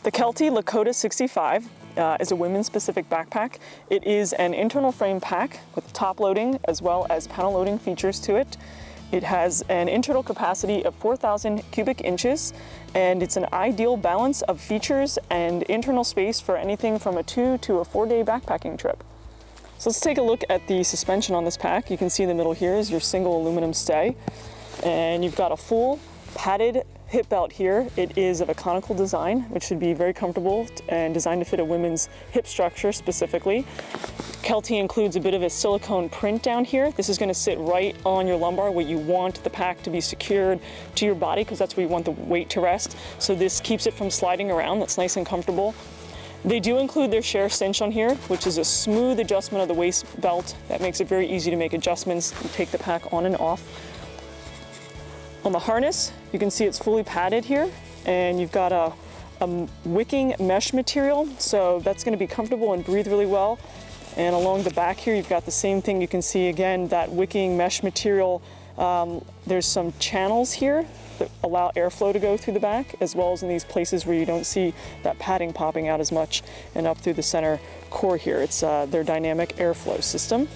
The Kelty Lakota 65 is a women's-specific backpack. It is an internal frame pack with top loading as well as panel loading features to it. It has an internal capacity of 4,000 cubic inches, and it's an ideal balance of features and internal space for anything from a 2 to a 4-day backpacking trip. So let's take a look at the suspension on this pack. You can see in the middle here is your single aluminum stay, and you've got a full padded hip belt here. It is of a conical design, which should be very comfortable and designed to fit a women's hip structure specifically. Kelty includes a bit of a silicone print down here. This is going to sit right on your lumbar where you want the pack to be secured to your body, because that's where you want the weight to rest. So this keeps it from sliding around. That's nice and comfortable. They do include their share cinch on here, which is a smooth adjustment of the waist belt that makes it very easy to make adjustments and take the pack on and off. On the harness, you can see it's fully padded here, and you've got a wicking mesh material, so that's going to be comfortable and breathe really well. And along the back here, you've got the same thing. You can see again that wicking mesh material. There's some channels here that allow airflow to go through the back, as well as in these places where you don't see that padding popping out as much, and up through the center core here. It's their dynamic airflow system.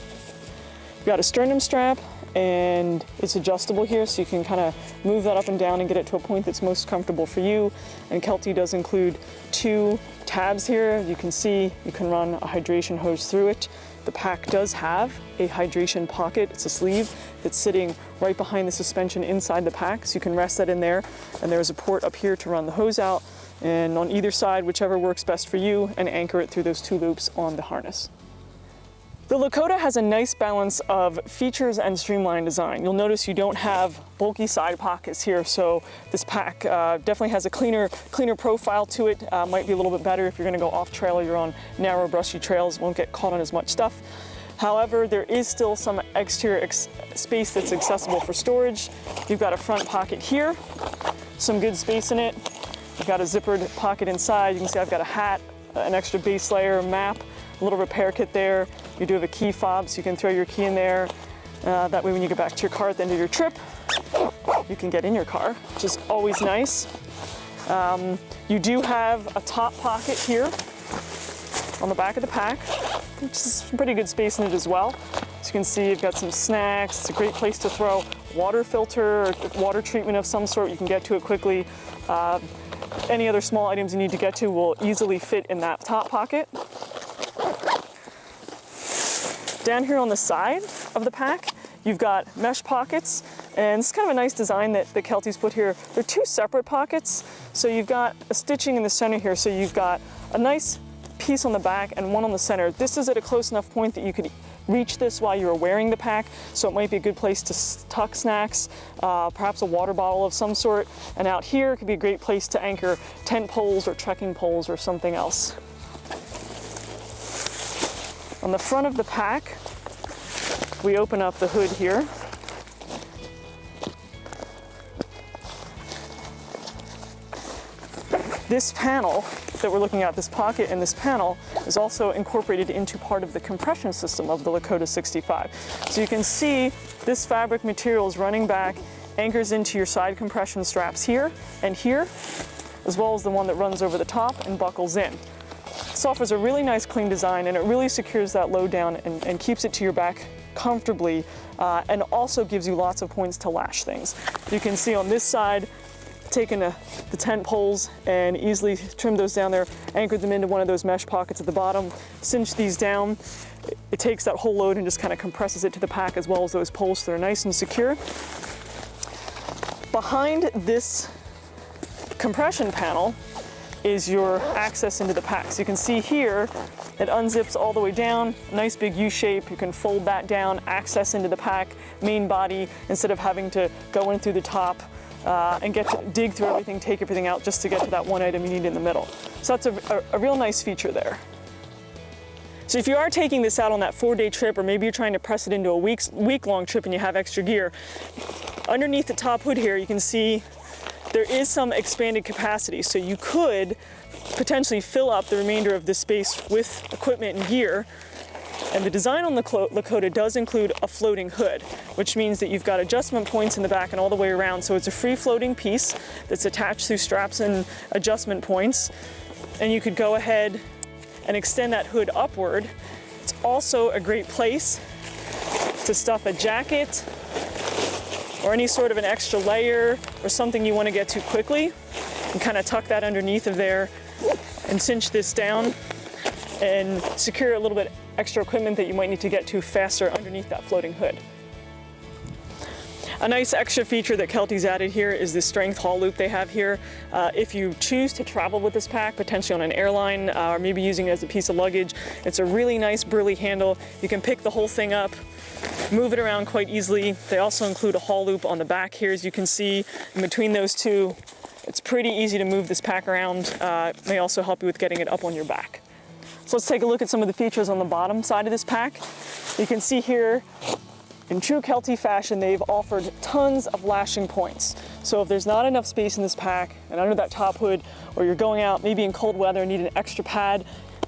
You've got a sternum strap, and it's adjustable here, so you can kind of move that up and down and get it to a point that's most comfortable for you. And Kelty does include 2 tabs here. You can see you can run a hydration hose through it. The pack does have a hydration pocket. It's a sleeve that's sitting right behind the suspension inside the pack, so you can rest that in there. And there's a port up here to run the hose out, and on either side, whichever works best for you, and anchor it through those 2 loops on the harness. The Lakota has a nice balance of features and streamlined design. You'll notice you don't have bulky side pockets here, so this pack definitely has a cleaner profile to it. Might be a little bit better if you're gonna go off trail or you're on narrow, brushy trails, won't get caught on as much stuff. However, there is still some exterior space that's accessible for storage. You've got a front pocket here, some good space in it. You've got a zippered pocket inside. You can see I've got a hat, an extra base layer, map, a little repair kit there. You do have a key fob, so you can throw your key in there. That way when you get back to your car at the end of your trip, you can get in your car, which is always nice. You do have a top pocket here on the back of the pack, which is some pretty good space in it as well. So you can see you've got some snacks. It's a great place to throw water filter or water treatment of some sort. You can get to it quickly. Any other small items you need to get to will easily fit in that top pocket. Down here on the side of the pack, you've got mesh pockets, and it's kind of a nice design that the Kelty's put here. They're 2 separate pockets, so you've got a stitching in the center here, so you've got a nice piece on the back and one on the center. This is at a close enough point that you could reach this while you're wearing the pack, so it might be a good place to tuck snacks, perhaps a water bottle of some sort, and out here could be a great place to anchor tent poles or trekking poles or something else. On the front of the pack, we open up the hood here. This panel that we're looking at, this pocket and this panel, is also incorporated into part of the compression system of the Lakota 65. So you can see this fabric material is running back, anchors into your side compression straps here and here, as well as the one that runs over the top and buckles in. This offers a really nice clean design, and it really secures that load down and keeps it to your back comfortably, and also gives you lots of points to lash things. You can see on this side, taken the tent poles and easily trimmed those down there, anchored them into one of those mesh pockets at the bottom, cinched these down. It takes that whole load and just kind of compresses it to the pack, as well as those poles, so they're nice and secure. Behind this compression panel is your access into the pack. So you can see here, it unzips all the way down, nice big U shape. You can fold that down, access into the pack, main body, instead of having to go in through the top and get to dig through everything, take everything out just to get to that one item you need in the middle. So that's a real nice feature there. So if you are taking this out on that 4-day trip, or maybe you're trying to press it into a week-long trip and you have extra gear, underneath the top hood here, you can see there is some expanded capacity, so you could potentially fill up the remainder of this space with equipment and gear. And the design on the Lakota does include a floating hood, which means that you've got adjustment points in the back and all the way around. So it's a free floating piece that's attached through straps and adjustment points. and you could go ahead and extend that hood upward. It's also a great place to stuff a jacket or any sort of an extra layer or something you want to get to quickly, and kind of tuck that underneath of there and cinch this down and secure a little bit extra equipment that you might need to get to faster underneath that floating hood. A nice extra feature that Kelty's added here is the strength haul loop they have here. If you choose to travel with this pack, potentially on an airline, or maybe using it as a piece of luggage, it's a really nice burly handle. You can pick the whole thing up, move it around quite easily. They also include a haul loop on the back here, as you can see. In between those two, it's pretty easy to move this pack around. It may also help you with getting it up on your back. So let's take a look at some of the features on the bottom side of this pack. You can see here, in true Kelty fashion, they've offered tons of lashing points. So if there's not enough space in this pack and under that top hood, or you're going out maybe in cold weather and need an extra pad,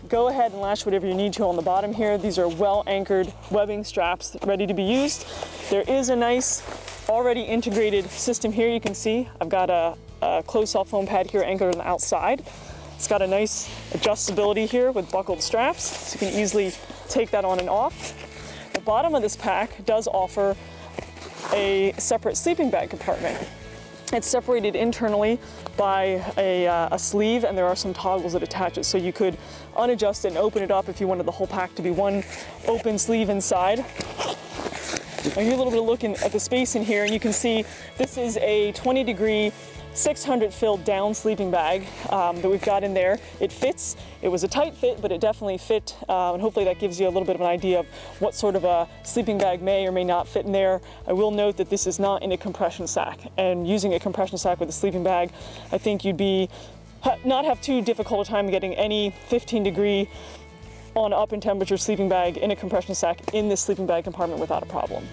go ahead and lash whatever you need to on the bottom here. These are well anchored webbing straps ready to be used. There is a nice already integrated system here. You can see I've got a closed cell foam pad here anchored on the outside. It's got a nice adjustability here with buckled straps, so you can easily take that on and off. The bottom of this pack does offer a separate sleeping bag compartment. It's separated internally by a sleeve, and there are some toggles that attach it, so you could unadjust it and open it up if you wanted the whole pack to be one open sleeve inside. Now here's a little bit of looking at the space in here, and you can see this is a 20-degree 600 filled down sleeping bag that we've got in there. It fits. It was a tight fit, but it definitely fit, and hopefully that gives you a little bit of an idea of what sort of a sleeping bag may or may not fit in there. I will note that this is not in a compression sack, and using a compression sack with a sleeping bag, I think you'd not have too difficult a time getting any 15-degree on up in temperature sleeping bag in a compression sack in this sleeping bag compartment without a problem.